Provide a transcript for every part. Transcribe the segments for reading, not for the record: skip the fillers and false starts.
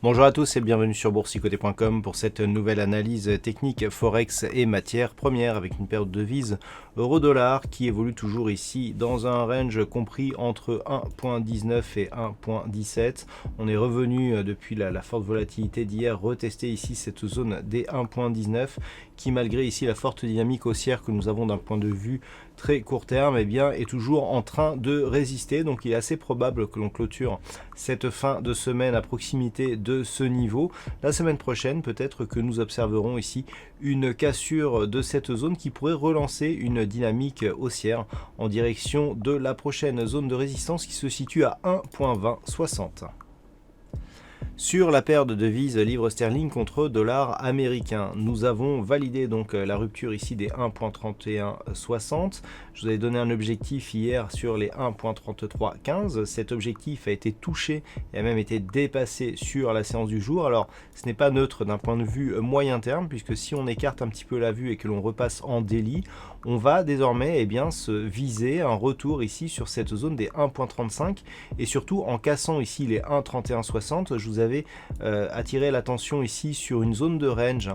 Bonjour à tous et bienvenue sur boursicoté.com pour cette nouvelle analyse technique Forex et matières premières avec une paire de devises euro-dollar qui évolue toujours ici dans un range compris entre 1.19 et 1.17. On est revenu depuis la forte volatilité d'hier retester ici cette zone des 1.19 qui malgré ici la forte dynamique haussière que nous avons d'un point de vue très court terme est toujours en train de résister. Donc il est assez probable que l'on clôture cette fin de semaine à proximité de ce niveau. La semaine prochaine, peut-être que nous observerons ici une cassure de cette zone qui pourrait relancer une dynamique haussière en direction de la prochaine zone de résistance qui se situe à 1.2060. Sur la paire de devises livre sterling contre dollar américain, nous avons validé donc la rupture ici des 1.3160. Je vous avais donné un objectif hier sur les 1.3315. Cet objectif a été touché et a même été dépassé sur la séance du jour. Alors ce n'est pas neutre d'un point de vue moyen terme puisque si on écarte un petit peu la vue et que l'on repasse en daily, on va désormais se viser un retour ici sur cette zone des 1.35 et surtout en cassant ici les 1.3160. Je vous avais attiré l'attention ici sur une zone de range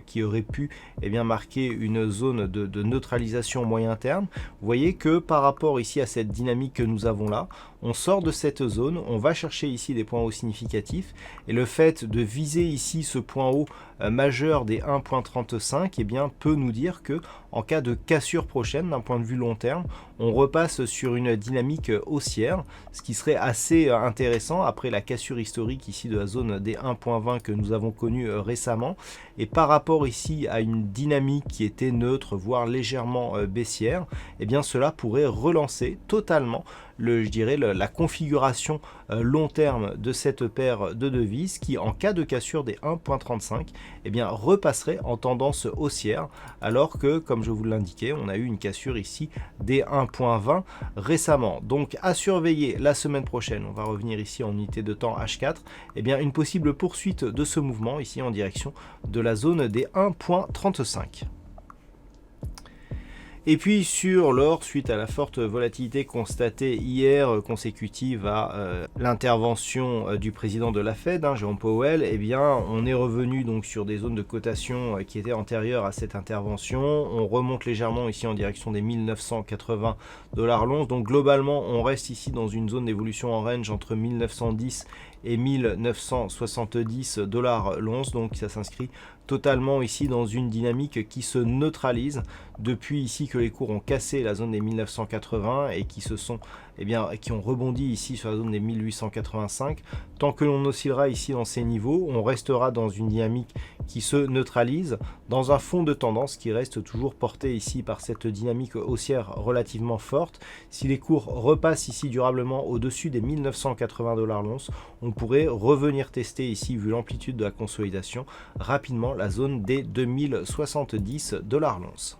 qui aurait pu marquer une zone de neutralisation moyen terme. Vous voyez que par rapport ici à cette dynamique que nous avons là, on sort de cette zone, on va chercher ici des points hauts significatifs et le fait de viser ici ce point haut majeur des 1.35 peut nous dire que en cas de cassure prochaine d'un point de vue long terme, on repasse sur une dynamique haussière, ce qui serait assez intéressant après la cassure historique ici de la zone des 1.20 que nous avons connue récemment. Et par rapport ici à une dynamique qui était neutre, voire légèrement baissière, cela pourrait relancer totalement la configuration long terme de cette paire de devises qui, en cas de cassure des 1.35, repasserait en tendance haussière, alors que, comme je vous l'indiquais, on a eu une cassure ici des 1.20 récemment. Donc à surveiller la semaine prochaine, on va revenir ici en unité de temps H4, une possible poursuite de ce mouvement ici en direction de la zone des 1.35. Et puis sur l'or, suite à la forte volatilité constatée hier consécutive à l'intervention du président de la Fed, Jérôme Powell, on est revenu donc sur des zones de cotation qui étaient antérieures à cette intervention. On remonte légèrement ici en direction des 1980 $ l'once. Donc globalement, on reste ici dans une zone d'évolution en range entre 1910 et 1970 $ l'once. Donc ça s'inscrit totalement ici dans une dynamique qui se neutralise depuis ici que les cours ont cassé la zone des 1980 et qui qui ont rebondi ici sur la zone des 1885. Tant que l'on oscillera ici dans ces niveaux, on restera dans une dynamique qui se neutralise dans un fond de tendance qui reste toujours porté ici par cette dynamique haussière relativement forte. Si les cours repassent ici durablement au-dessus des 1980 $ l'once, on pourrait revenir tester ici, vu l'amplitude de la consolidation, rapidement la zone des 2070 $ l'once.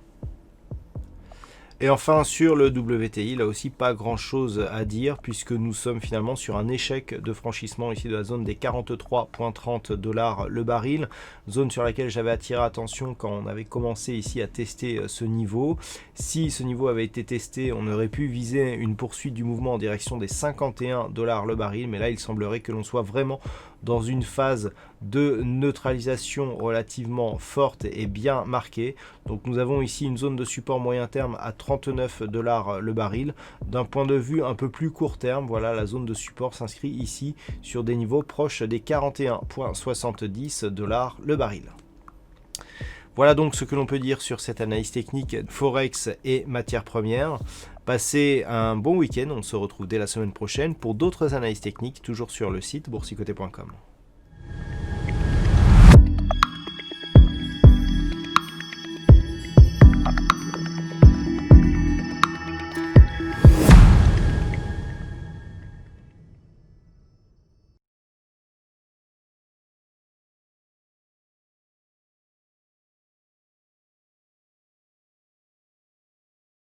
Et enfin sur le WTI, là aussi pas grand chose à dire puisque nous sommes finalement sur un échec de franchissement ici de la zone des 43,30 $ le baril, zone sur laquelle j'avais attiré attention quand on avait commencé ici à tester ce niveau. Si ce niveau avait été testé, on aurait pu viser une poursuite du mouvement en direction des 51 $ le baril, mais là il semblerait que l'on soit vraiment dans une phase de neutralisation relativement forte et bien marquée. Donc nous avons ici une zone de support moyen terme à 39 $ le baril. D'un point de vue un peu plus court terme, voilà, la zone de support s'inscrit ici sur des niveaux proches des 41,70 $ le baril. Voilà donc ce que l'on peut dire sur cette analyse technique Forex et matières premières. Passez un bon week-end, on se retrouve dès la semaine prochaine pour d'autres analyses techniques, toujours sur le site boursicoté.com.